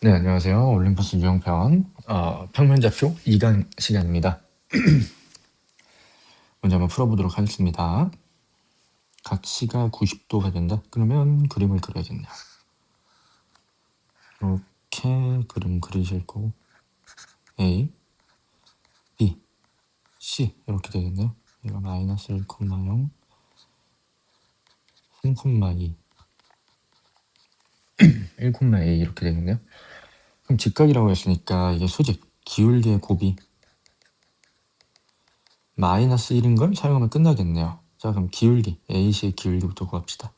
네, 안녕하세요. 올림푸스 유형편 평면좌표 2강 시간입니다. 먼저 한번 풀어보도록 하겠습니다. 각 C가 90도가 된다? 그러면 그림을 그려야겠네요. 이렇게 그림 그리실 거고 A, B, C 이렇게 되겠네요. 얘가 마이너스 1,0, 3,2 1,A 이렇게 되겠네요. 그럼 직각이라고 했으니까 이게 수직, 기울기의 곱이 마이너스 1인 걸 사용하면 끝나겠네요. 자, 그럼 기울기, AC의 기울기부터 구합시다.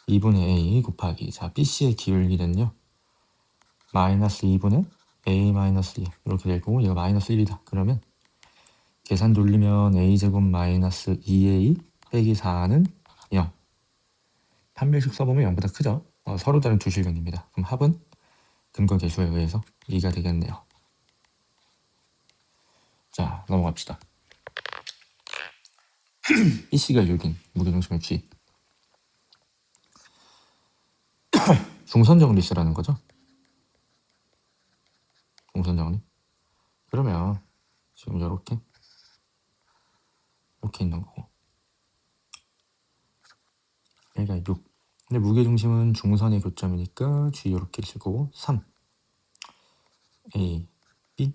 2분의 A 곱하기, 자, BC의 기울기는요 마이너스 2분의 A 마이너스 2 이렇게 될 거고, 얘가 마이너스 1이다. 그러면 계산 돌리면 A제곱 마이너스 2A 빼기 4는 0. 판별식 써보면 0보다 크죠? 서로 다른 두 실근입니다. 그럼 합은 근거 계수에 의해서 2가 되겠네요. 자, 넘어갑시다. BC가 6인 무게중심의 G. 중선정리 쓰라는 거죠? 중선정리. 그러면 지금 이렇게 있는 거고, 얘가 6. 근데 무게중심은 중선의 교점이니까 G 이렇게 쓸 거고, 3. A, B,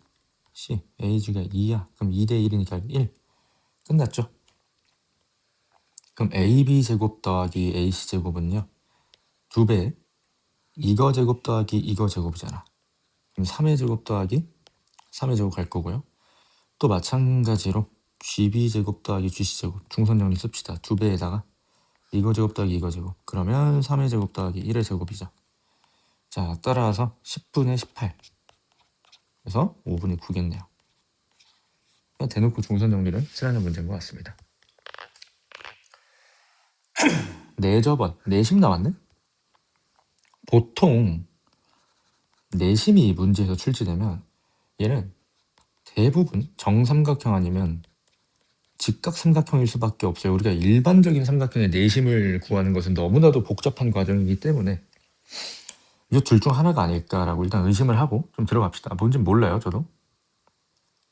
C. AG가 2야. 그럼 2대 1이니까 1. 끝났죠? 그럼 AB 제곱 더하기 AC 제곱은요 2배, 이거 제곱 더하기 이거 제곱이잖아. 그럼 3의 제곱 더하기 3의 제곱 갈 거고요. 또 마찬가지로 GB 제곱 더하기 GC 제곱, 중선 정리 씁시다. 2배에다가 이거 제곱 더하기 이거 제곱, 그러면 3의 제곱 더하기 1의 제곱이죠. 자, 따라서 10분의 18, 그래서 5분의 9겠네요. 대놓고 중선 정리를 쓰라는 문제인 것 같습니다. 내저번, 내심 나왔네? 보통 내심이 문제에서 출제되면 얘는 대부분 정삼각형 아니면 직각 삼각형일 수밖에 없어요. 우리가 일반적인 삼각형의 내심을 구하는 것은 너무나도 복잡한 과정이기 때문에 이 둘 중 하나가 아닐까라고 일단 의심을 하고 좀 들어갑시다. 뭔진 몰라요, 저도.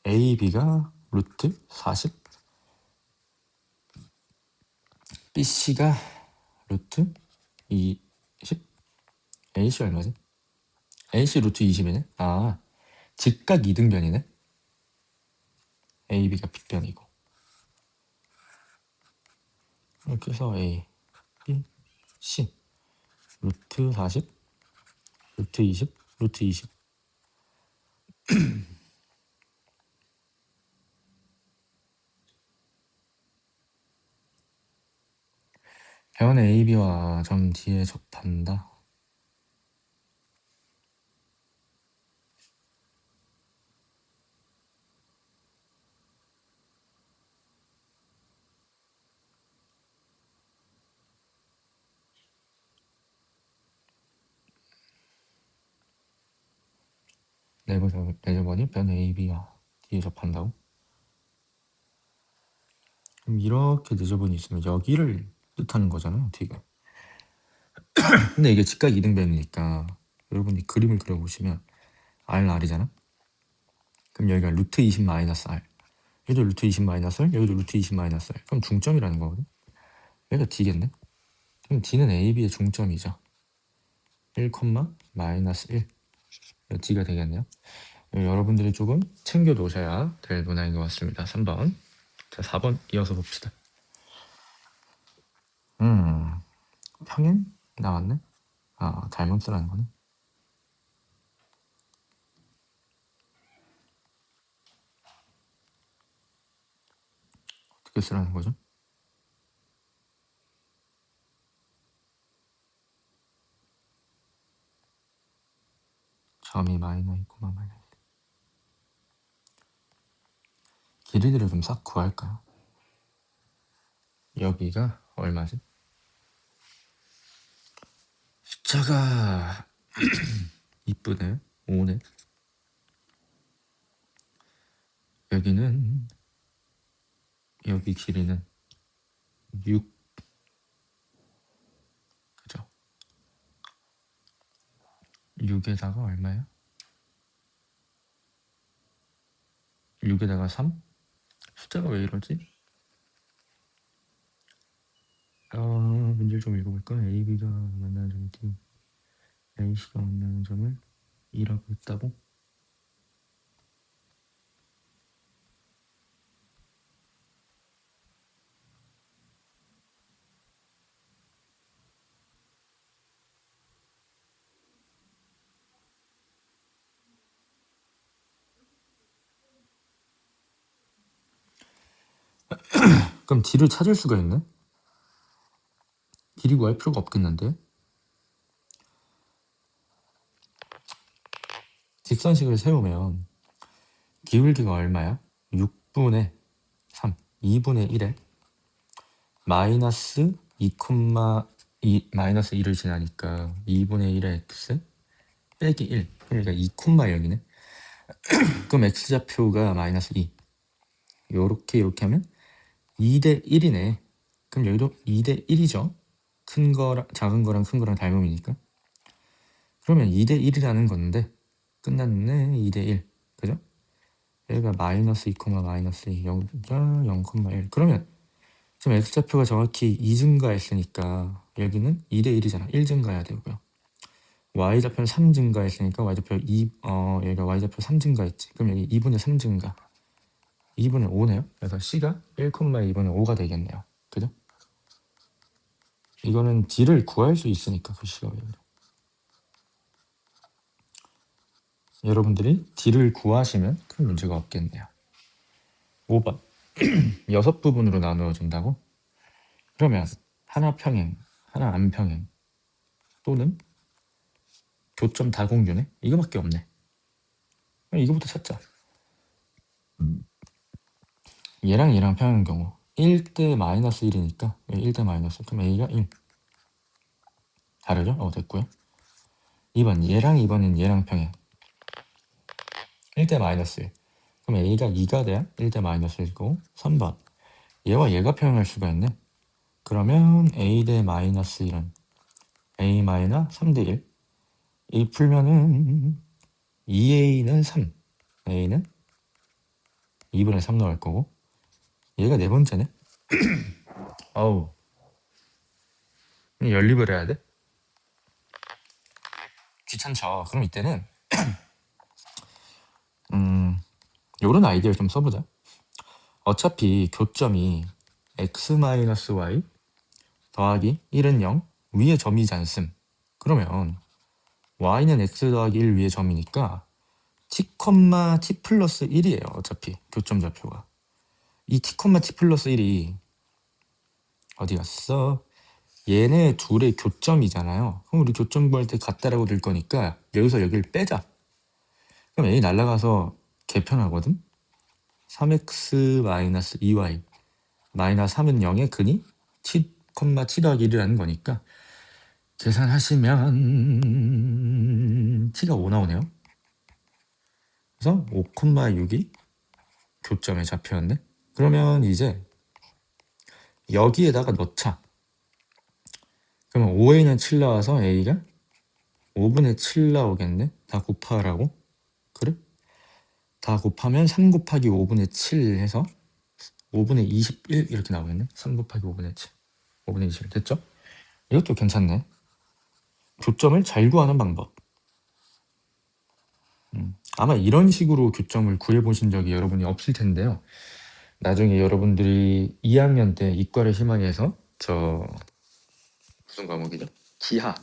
A, B가 루트 40, B, C가 루트 20, AC 얼마지? AC 루트 20이네? 아, 직각 이등변이네? A, B가 빗변이고. 이렇게 해서 A, B, C 루트 40, 루트 20, 루트 20. 변 AB와 점 D에 접한다. 내저번이 변 AB와 D에 접한다고? 그럼 이렇게 내저번이 있으면 여기를 뜻하는 거잖아요, D가. 근데 이게 직각 이등변이니까 여러분이 그림을 그려보시면 R이잖아? 그럼 여기가 루트 20 마이너스 R, 여기도 루트 20 마이너스 R, 여기도 루트 20 마이너스 R. 그럼 중점이라는 거거든? 여기가 D겠네? 그럼 D는 AB의 중점이죠. 1, 마이너스 1. D가 되겠네요. 여러분들이 조금 챙겨 놓으셔야 될 문항인 것 같습니다. 3번. 자, 4번 이어서 봅시다. 평행 나왔네? 잘못 쓰라는 거네. 어떻게 쓰라는 거죠? 점이 마이너 있고 마이너. 길이들을 좀 싹 구할까요? 여기가 얼마지? 숫자가 이쁘네. 5네. 여기는, 여기 길이는 6. 그죠? 6에다가 얼마야? 6에다가 3? 숫자가 왜 이러지? 문제를 좀 읽어볼까? AB가 만나는 점이 D, AC가 만나는 점을 2라고 했다고? 그럼 D를 찾을 수가 있네? D를 구할 필요가 없겠는데? 직선식을 세우면 기울기가 얼마야? 6분의 3, 2분의 1에 마이너스 2, 마이너스 1을 지나니까 2분의 1의 x 빼기 1, 그러니까 2,0이네. 그럼 x좌표가 마이너스 2. 요렇게 하면 2대 1이네. 그럼 여기도 2대 1이죠. 큰 거랑 작은 거랑 큰 거랑 닮음이니까. 그러면 2대 1이라는 건데 끝났네. 2대 1. 그죠? 여기가 마이너스 2, 마이너스 2, 0,1. 그러면 지금 x좌표가 정확히 2 증가했으니까 여기는 2대 1이잖아. 1 증가해야 되고요. y좌표는 3 증가했으니까 y좌표 여기가 y좌표 3 증가했지. 그럼 여기 2분의 3 증가. 2분의 5네요. 그래서 c가 1,2분의 5가 되겠네요. 그죠? 이거는 d를 구할 수 있으니까 그 c가 왜 그래. 여러분들이 d를 구하시면 큰 문제가 없겠네요. 5번 6부분으로 나누어 준다고? 그러면 하나 평행, 하나 안평행 또는 교점 다공유네? 이거밖에 없네. 이거부터 찾자. 얘랑 평행인 경우 1대 마이너스 1이니까 1대 마이너스, 그럼 a가 1. 다르죠? 됐고요. 2번 얘랑 2번은 얘랑 평행 1대 마이너스 1. 그럼 a가 2가 돼야 1대 마이너스 1이고 3번 얘와 얘가 평행할 수가 있네. 그러면 a 대 마이너스 1은 a 마이너 3대 1. 이 풀면은 2a는 3, a는 2분의 3 나올 거고 얘가 네 번째네. 어우, 연립을 해야 돼? 귀찮죠. 그럼 이때는 요런 아이디어를 좀 써보자. 어차피 교점이 x-y 더하기 1은 0 위에 점이지 않음. 그러면 y는 x 더하기 1 위에 점이니까 t, t 플러스 1이에요. 어차피 교점 좌표가. 이 t, t 플러스 1이 어디 갔어? 얘네 둘의 교점이잖아요. 그럼 우리 교점 구할 때 같다라고 될 거니까 여기서 여기를 빼자. 그럼 a 날라가서 개편하거든? 3x-2y 마이너스 3은 0의 근이 t, t 더하기 1이라는 거니까 계산하시면 t가 5 나오네요. 그래서 5,6이 교점의 좌표였네. 그러면 이제 여기에다가 넣자. 그러면 5a는 7 나와서 a가 5분의 7 나오겠네. 다 곱하라고. 그래? 다 곱하면 3 곱하기 5분의 7 해서 5분의 21 이렇게 나오겠네. 3 곱하기 5분의 7 5분의 21 됐죠? 이것도 괜찮네. 교점을 잘 구하는 방법. 아마 이런 식으로 교점을 구해보신 적이 여러분이 없을 텐데요. 나중에 여러분들이 2학년 때 이과를 희망해서 무슨 과목이죠? 기하.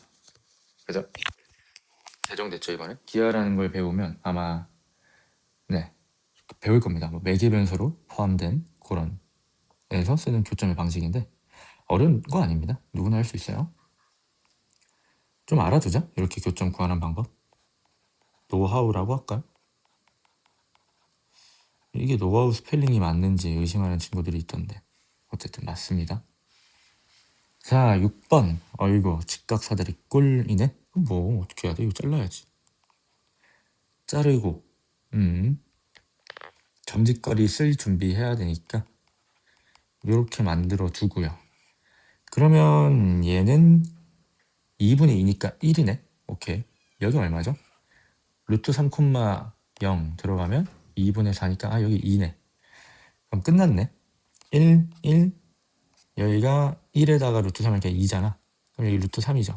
그죠? 제정됐죠 이번에? 기하라는 걸 배우면 아마 배울 겁니다. 뭐 매개 변수로 포함된 그런 에서 쓰는 교점의 방식인데 어려운 거 아닙니다. 누구나 할 수 있어요. 좀 알아두자. 이렇게 교점 구하는 방법. 노하우라고 할까요? 이게 노하우 스펠링이 맞는지 의심하는 친구들이 있던데 어쨌든 맞습니다. 자 6번 어이구 직각사다리 꼴이네. 뭐 어떻게 해야 돼? 이거 잘라야지. 자르고 점짓거리 쓸 준비해야 되니까 이렇게 만들어 두고요. 그러면 얘는 2분의 2니까 1이네. 오케이. 여기 얼마죠? 루트 3,0 들어가면 2분의 4니까 여기 2네. 그럼 끝났네. 1, 1, 여기가 1에다가 루트 3이니까 2잖아. 그럼 여기 루트 3이죠.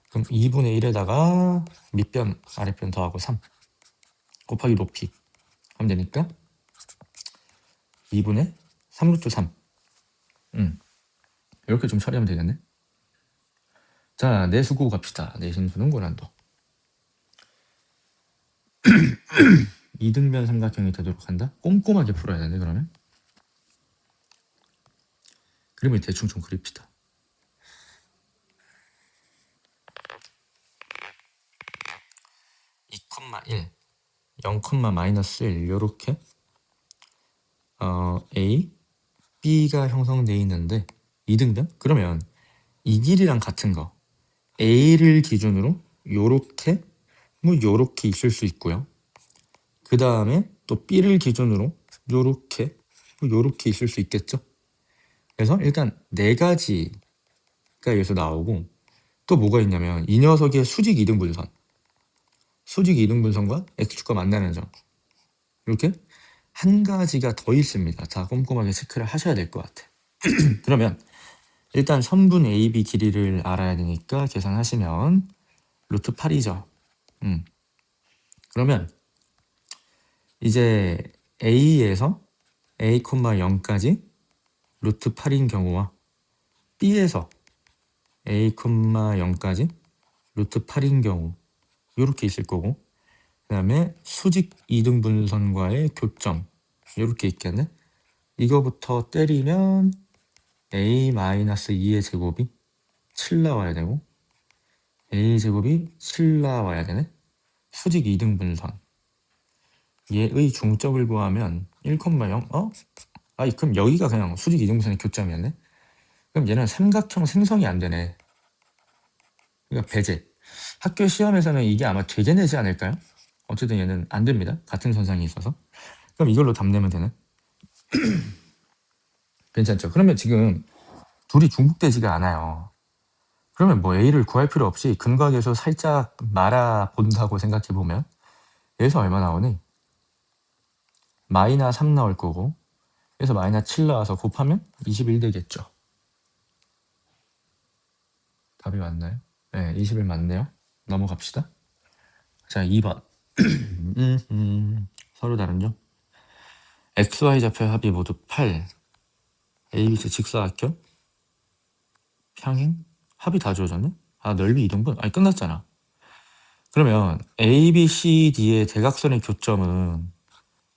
그럼 2분의 1에다가 밑변, 아랫변 더하고 3 곱하기 높이 하면 되니까 2분의 3루트 3. 이렇게 좀 처리하면 되겠네. 자, 내수고 갑시다. 내신수는 고난도. 이등변 삼각형이 되도록 한다? 꼼꼼하게 풀어야 되네, 그러면. 그림을 대충 좀 그립시다. 2,1, 0,-1 요렇게 A, B가 형성되어 있는데 이등변? 그러면 이 길이랑 같은 거 A를 기준으로 요렇게 요렇게 있을 수 있고요. 그 다음에 또 B를 기준으로 요렇게 요렇게 있을 수 있겠죠. 그래서 일단 네 가지가 여기서 나오고 또 뭐가 있냐면 이 녀석의 수직 이등분선, 수직 이등분선과 x축과 만나는 점, 이렇게 한 가지가 더 있습니다. 자, 꼼꼼하게 체크를 하셔야 될 것 같아. 그러면 일단 선분 AB 길이를 알아야 되니까 계산하시면 루트 8이죠. 그러면 이제 A에서 A, 0까지 루트 8인 경우와 B에서 A, 0까지 루트 8인 경우 이렇게 있을 거고, 그 다음에 수직 이등분선과의 교점 이렇게 있겠네. 이거부터 때리면 A-2의 제곱이 7 나와야 되고 A 제곱이 7 나와야 되네. 수직 이등분선 얘의 중점을 구하면 1,0 그럼 여기가 그냥 수직 이등분선의 교점이었네. 그럼 얘는 삼각형 생성이 안 되네. 그러니까 배제. 학교 시험에서는 이게 아마 되게 내지 않을까요? 어쨌든 얘는 안 됩니다. 같은 선상이 있어서. 그럼 이걸로 답 내면 되네. 괜찮죠? 그러면 지금 둘이 중복되지가 않아요. 그러면 뭐 A를 구할 필요 없이 근각에서 살짝 말아본다고 생각해보면 여기서 얼마 나오니? 마이너스 3 나올 거고, 그래서 마이너스 7 나와서 곱하면 21 되겠죠. 답이 맞나요? 네, 21 맞네요. 넘어갑시다. 자, 2번. 서로 다른죠? XY 좌표 합이 모두 8. ABC 직사각형 평행 합이 다 주어졌네? 넓이 2등분? 아니, 끝났잖아. 그러면 ABCD의 대각선의 교점은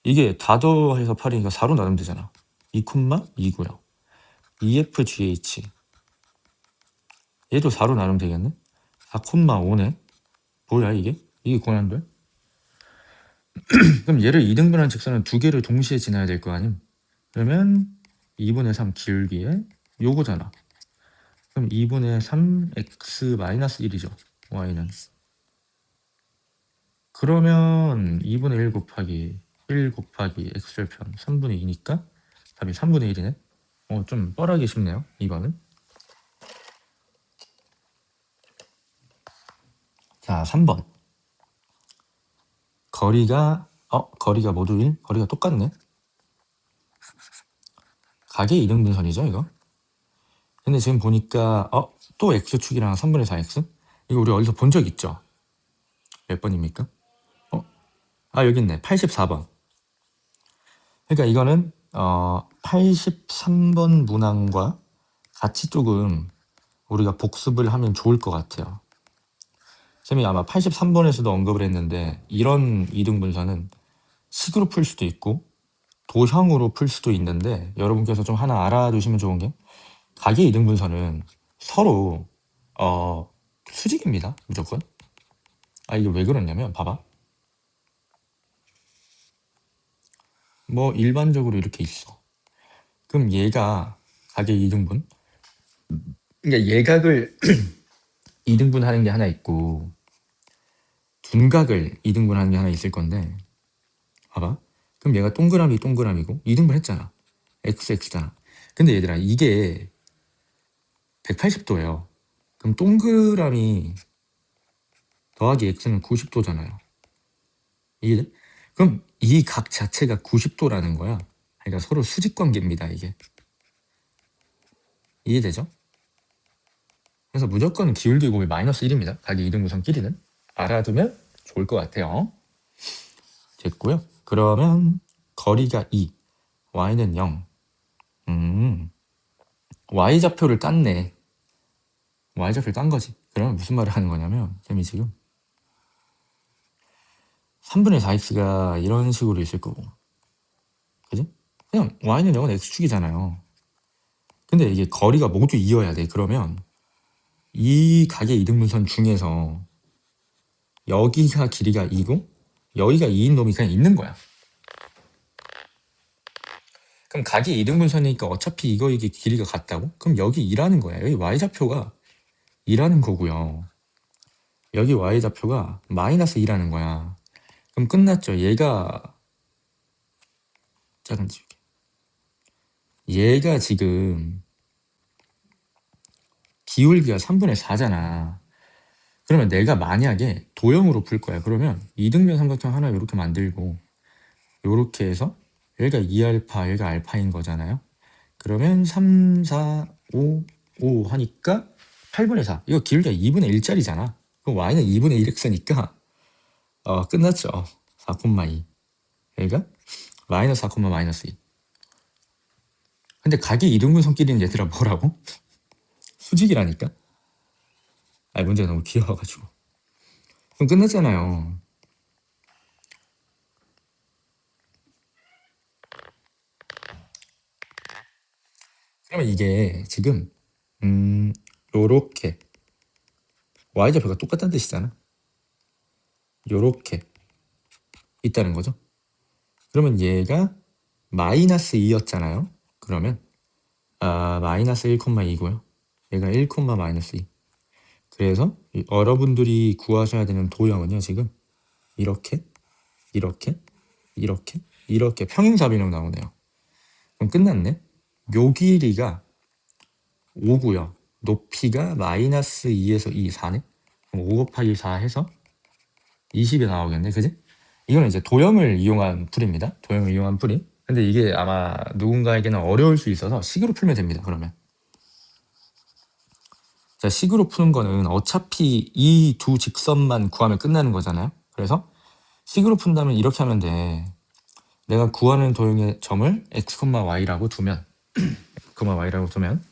이게 다 더해서 8이니까 4로 나누면 되잖아. 2,2고요. EFGH 얘도 4로 나누면 되겠네? 4,5네. 뭐야 이게? 이게 고난도야? 그럼 얘를 2등분한 직선은 두 개를 동시에 지나야 될 거 아님? 그러면 2분의 3 기울기에 요거잖아. 그럼 2분의 3 x-1이죠. y는. 그러면 2분의 1 곱하기 1 곱하기 x절편 3분의 2니까 답이 3분의 1이네. 좀 뻔하기 쉽네요. 이거는. 자, 3번. 거리가 모두 1? 거리가 똑같네. 가계 이등분선이죠, 이거? 근데 지금 보니까 또 x축이랑 3분의 4x? 이거 우리 어디서 본 적 있죠? 몇 번입니까? 여기 있네. 84번. 그러니까 이거는 83번 문항과 같이 조금 우리가 복습을 하면 좋을 것 같아요. 쌤이 아마 83번에서도 언급을 했는데 이런 이등분선은 식으로 풀 수도 있고 도형으로 풀 수도 있는데 여러분께서 좀 하나 알아두시면 좋은 게 가계 이등분선은 서로 수직입니다. 무조건. 이게 왜 그러냐면 봐봐. 뭐 일반적으로 이렇게 있어. 그럼 얘가 가계 이등분, 그러니까 예각을 이등분하는 게 하나 있고 둔각을 이등분하는 게 하나 있을 건데 봐봐. 그럼 얘가 동그라미 동그라미고 이등분 했잖아. xx잖아. 근데 얘들아 이게 180도예요. 그럼 동그라미 더하기 x는 90도잖아요. 이게 그럼 이 각 자체가 90도라는 거야. 그러니까 서로 수직 관계입니다. 이게 이해되죠? 그래서 무조건 기울기 곱이 마이너스 1입니다. 각의 이등분선끼리는 알아두면 좋을 것 같아요. 됐고요. 그러면 거리가 2, y는 0. y좌표를 깠네. y좌표를 깐 거지. 그러면 무슨 말을 하는 거냐면 쌤이 지금 3분의 4x가 이런 식으로 있을 거고, 그지? 그냥 y는 0은 x축이잖아요. 근데 이게 거리가 모두 2여야 돼. 그러면 이 각의 이등분선 중에서 여기가 길이가 2고 여기가 2인 놈이 그냥 있는 거야. 그럼 각이 이등분선이니까 어차피 이게 길이가 같다고? 그럼 여기 2라는 거야. 여기 y좌표가 2라는 거고요. 여기 y좌표가 마이너스 2라는 거야. 그럼 끝났죠. 얘가 작은 지울게. 얘가 지금 기울기가 3분의 4잖아. 그러면 내가 만약에 도형으로 풀 거야. 그러면 이등변 삼각형 하나 이렇게 만들고 이렇게 해서 여기가 2알파, 여기가 알파인 거잖아요. 그러면 3, 4, 5 하니까 8분의 4. 이거 기울기가 2분의 1짜리잖아. 그럼 y는 2분의 1x니까 끝났죠. 4,2. 여기가 마이너스 4, 마이너스 2. 근데 각이 이등분선끼리는 얘들아 뭐라고? 수직이라니까? 아니 문제가 너무 귀여워가지고. 그럼 끝났잖아요. 그러면 이게 지금 요렇게 y좌표가 똑같다는 뜻이잖아. 요렇게 있다는 거죠. 그러면 얘가 마이너스 2였잖아요. 그러면 마이너스 1,2고요. 얘가 1, 마이너스 2. 그래서 여러분들이 구하셔야 되는 도형은요. 지금 이렇게 이렇게 평행사변형 나오네요. 그럼 끝났네. 요 길이가 5고요. 높이가 마이너스 2에서 2, 4네. 그럼 5 곱하기 4 해서 20이 나오겠네. 그지? 이거는 이제 도형을 이용한 풀입니다. 도형을 이용한 풀이. 근데 이게 아마 누군가에게는 어려울 수 있어서 식으로 풀면 됩니다. 그러면 자, 식으로 푸는 거는 어차피 이 두 직선만 구하면 끝나는 거잖아요. 그래서 식으로 푼다면 이렇게 하면 돼. 내가 구하는 도형의 점을 x, y라고 두면 y라고 두면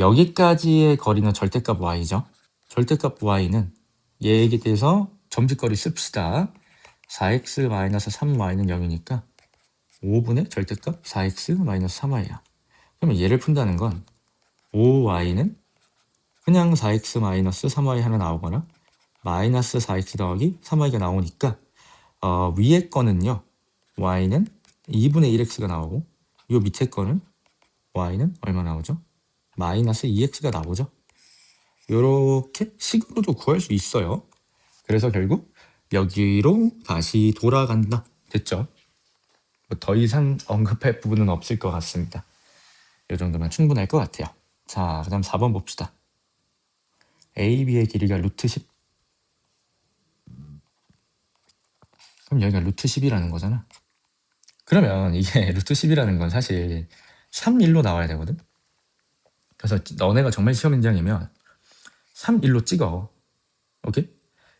여기까지의 거리는 절대값 y죠. 절대값 y는 얘에 대해서 점집거리 씁시다. 4x-3y는 0이니까 5분의 절대값 4x-3y야. 그러면 얘를 푼다는 건 5y는 그냥 4x-3y 하나 나오거나 마이너스 4x 더하기 3y가 나오니까 위에 거는요. y는 2분의 1x가 나오고 이 밑에 거는 y는 얼마 나오죠? 마이너스 2x가 나오죠. 이렇게 식으로도 구할 수 있어요. 그래서 결국 여기로 다시 돌아간다. 됐죠? 뭐 더 이상 언급할 부분은 없을 것 같습니다. 이 정도면 충분할 것 같아요. 자, 그 다음 4번 봅시다. AB의 길이가 루트 10. 그럼 여기가 루트 10이라는 거잖아. 그러면 이게 루트 10이라는 건 사실 3, 1로 나와야 되거든. 그래서 너네가 정말 시험 인장이면 3, 1로 찍어. 오케이?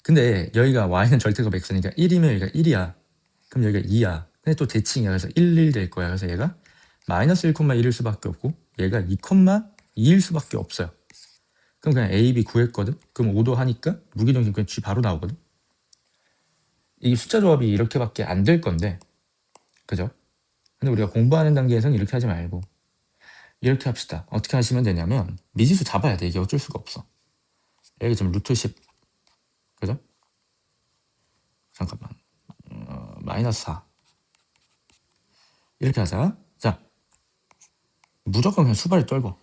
근데 여기가 y는 절대값 x니까 1이면 여기가 1이야. 그럼 여기가 2야. 근데 또 대칭이야. 그래서 1, 1 될 거야. 그래서 얘가 마이너스 1,1일 수밖에 없고 얘가 2,2일 수밖에 없어요. 그럼 그냥 A, B 구했거든? 그럼 5도 하니까 무기정식 그냥 G 바로 나오거든? 이게 숫자 조합이 이렇게밖에 안 될 건데, 그죠? 근데 우리가 공부하는 단계에서는 이렇게 하지 말고 이렇게 합시다. 어떻게 하시면 되냐면 미지수 잡아야 돼. 이게 어쩔 수가 없어. 여기 지금 루트 10, 그죠? 잠깐만, 마이너스 4 이렇게 하자. 자, 무조건 그냥 수발을 떨고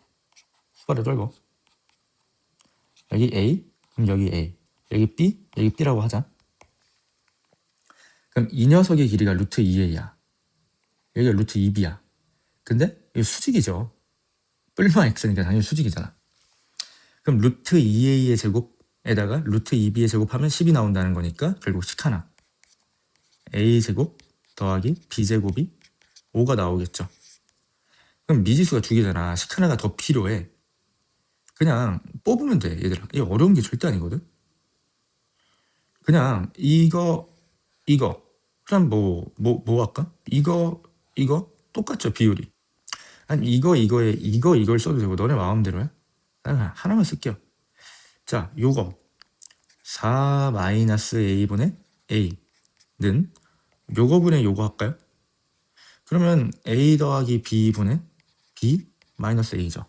여기 A, 그럼 여기 A, 여기 B, 여기 B라고 하자. 그럼 이 녀석의 길이가 루트 2A야. 여기가 루트 2B야. 근데 이거 수직이죠. 뿔마 X니까 당연히 수직이잖아. 그럼 루트 2a의 제곱에다가 루트 2b의 제곱하면 10이 나온다는 거니까 결국 식 하나 a제곱 더하기 b제곱이 5가 나오겠죠. 그럼 미지수가 두 개잖아. 식 하나가 더 필요해. 그냥 뽑으면 돼, 얘들아. 이게 어려운 게 절대 아니거든. 그냥 이거 그럼 뭐 할까? 이거 똑같죠, 비율이. 아니 이걸 써도 되고 너네 마음대로야. 그냥 하나만 쓸게요. 자, 요거 4-a분의 a는 요거분의 요거 할까요? 그러면 a 더하기 b분의 b 마이너스 a죠.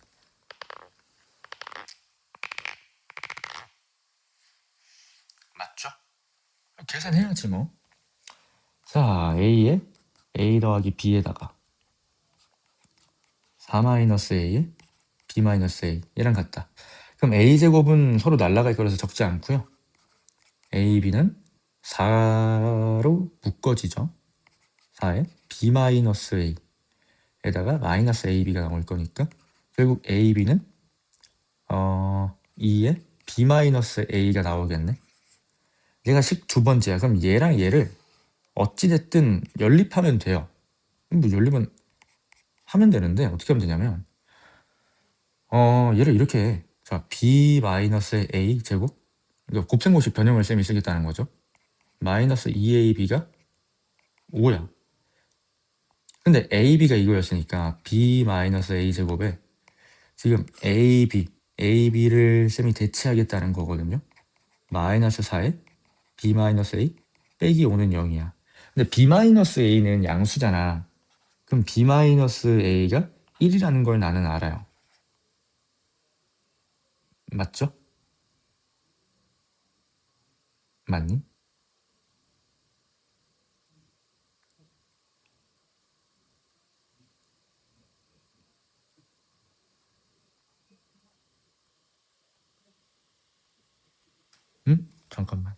맞죠? 계산해야지 뭐. 자, a에 a 더하기 b에다가 4-a에 b-a 얘랑 같다. 그럼 a제곱은 서로 날라갈 거라서 적지 않고요. a, b는 4로 묶어지죠. 4에 b-a에다가 마이너스 ab가 나올 거니까 결국 a, b는 2에 b-a가 나오겠네. 얘가 식 두 번째야. 그럼 얘랑 얘를 어찌됐든 연립하면 돼요. 뭐 연립은 하면 되는데 어떻게 하면 되냐면 얘를 이렇게 해. 자, b-a 제곱, 그러니까 곱셈공식 변형을 쌤이 쓰겠다는 거죠. 마이너스 2ab가 5야. 근데 ab가 이거였으니까 b-a 제곱에 지금 ab를 쌤이 대체하겠다는 거거든요. 마이너스 4에 b-a 빼기 5는 0이야. 근데 b-a는 양수잖아. 그럼 b-a가 1이라는 걸 나는 알아요. 맞죠? 맞니? 응? 잠깐만.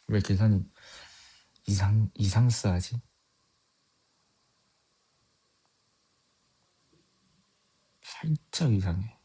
왜 계산이 이상스하지? 살짝 이상해.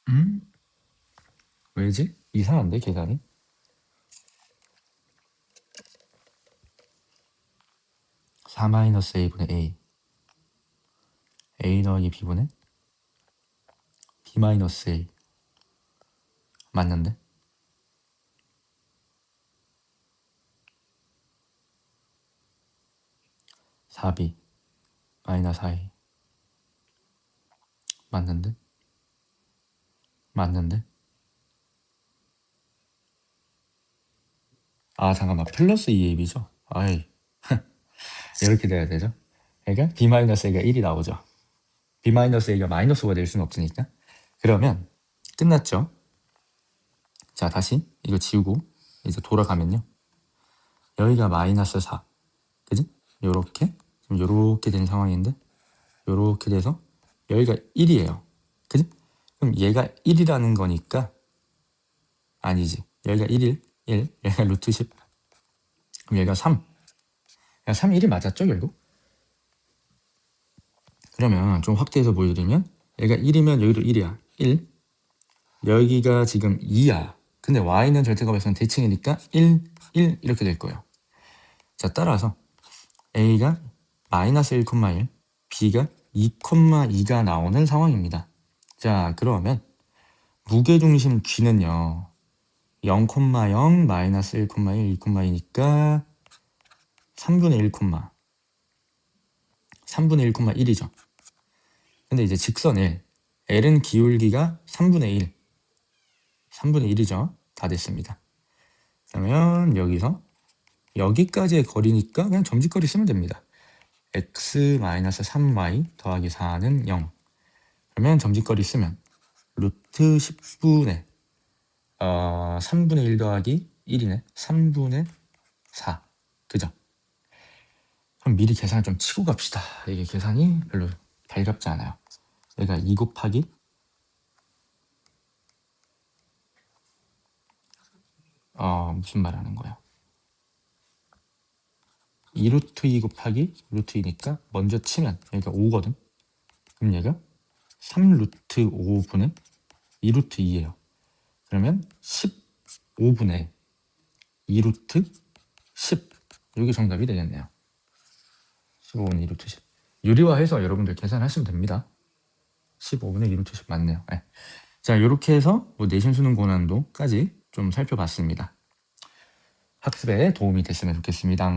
음? 왜지? 이상한데 계산이? 4-a분의 a 더하기 b분의 b-a 맞는데? (4b) 마이너스 4a 맞는데? 맞는데? 아 잠깐만, 플러스 2ab죠? 아이 이렇게 돼야 되죠? 그러니까 b-a가 1이 나오죠. b-a가 마이너스 5가 될 수는 없으니까. 그러면 끝났죠? 자, 다시 이거 지우고 이제 돌아가면요, 여기가 마이너스 4, 그지? 요렇게 지금 요렇게 된 상황인데 요렇게 돼서 여기가 1이에요. 그지? 그럼 얘가 1이라는 거니까, 아니지, 여기가 1, 얘가 루트 10, 그럼 얘가 3. 야, 3, 1이 맞았죠 결국? 그러면 좀 확대해서 보여드리면 얘가 1이면 여기도 1이야. 1. 여기가 지금 2야. 근데 y는 절대값에서는 대칭이니까 1, 1 이렇게 될 거예요. 자, 따라서 a가 마이너스 1,1, b가 2,2가 나오는 상황입니다. 자, 그러면 무게중심 g는요 0,0 마이너스 1,1 2,2니까 3분의 1, 3분의 1,1이죠. 근데 이제 직선 L은 기울기가 3분의 1, 3분의 1이죠. 다 됐습니다. 그러면 여기서 여기까지의 거리니까 그냥 점집거리 쓰면 됩니다. x-3y 더하기 4는 0. 그러면 점집거리 쓰면 루트 10분의 3분의 1 더하기 1이네. 3분의 4. 그죠? 그럼 미리 계산을 좀 치고 갑시다. 이게 계산이 별로 달갑지 않아요. 얘가 2 곱하기 무슨 말 하는 거야? 2루트 2 곱하기 루트 2니까 먼저 치면 여기가 5거든. 그럼 얘가 3루트 5분의 2루트 2예요. 그러면 15분의 2루트 10. 이게 정답이 되겠네요. 15분의 2루트 10. 유리화해서 여러분들 계산하시면 됩니다. 15분의 2루트 10 맞네요. 네. 자, 이렇게 해서 내신 수능 고난도까지 좀 살펴봤습니다. 학습에 도움이 됐으면 좋겠습니다.